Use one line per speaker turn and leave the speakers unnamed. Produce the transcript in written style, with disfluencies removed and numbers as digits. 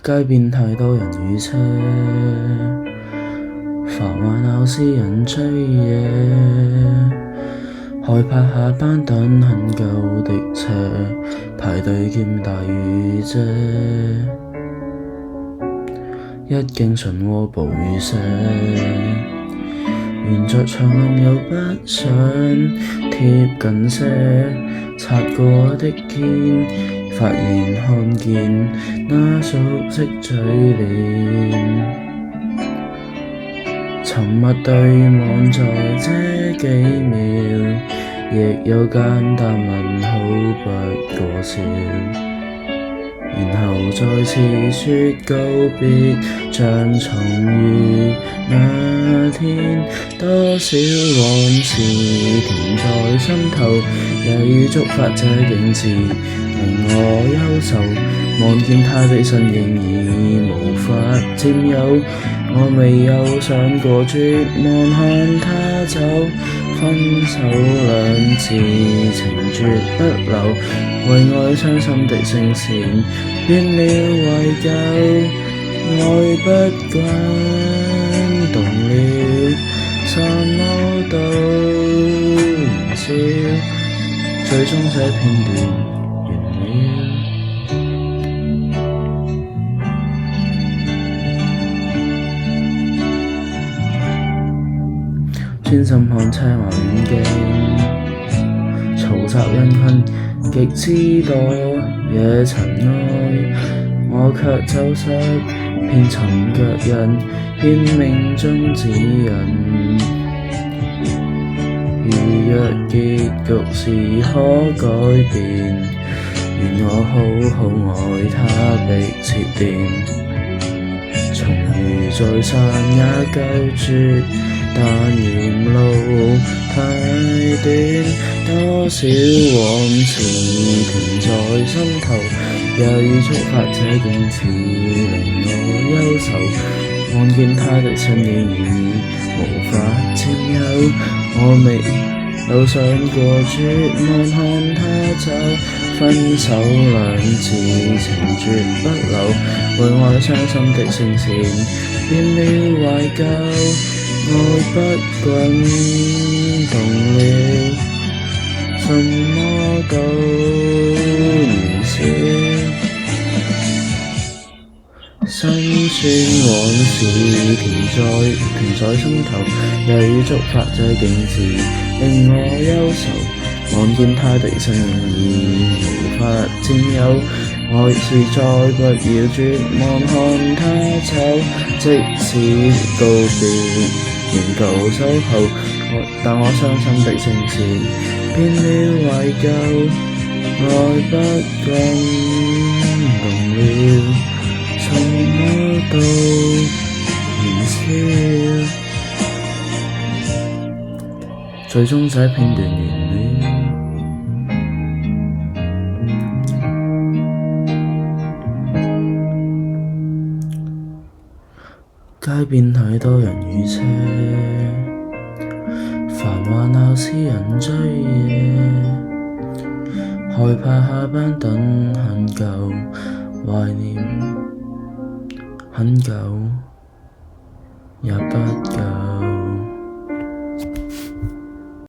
街邊太多人與車，繁華鬧市人追夜，害怕下班等很舊的車，排隊兼大雨遮。一經漩渦暴雨瀉，沿着長廊又不想貼近些，擦過的肩，發現看見那熟悉嘴臉，沉默對望在這幾秒，亦有簡單問好不過笑，然後再次說告別，像重遇那天。多少往事停在心頭，也已觸發這景致，令我憂愁。望見他的身影已無法佔有，我未有想過絕望看他走。分手兩字情絕不留，為愛傷心的聲線變了懷舊，愛不滾動了，什麼都燃燒，最終這片段完了。專心看車馬遠景，嘈雜人群極之多，惹塵埃，我卻走失遍尋腳印，欠命中指引。如若結局是可改變，願我好好愛他並設點，重遇再散也夠絕，但沿路太短，多少往事停在心頭，也已觸發這景致，令我憂愁。望見他的身影已無法佔有，我未有想過絕望看他走。分手兩字情絕不留，為愛傷心的聲線變了懷舊，愛不滾動了，什麼都燃燒。辛酸往事停在心頭，也已觸發這景致，令我憂愁。望見他的身影已無法佔有，愛是再不要絕望看他走，即使告別仍舊守候，但我傷心的聲線變了懷舊，愛不滾動了，什麼都燃燒，最終這片段完了。街邊太多人與車，繁華鬧市人追夜，害怕下班等很久，懷念很久也不夠。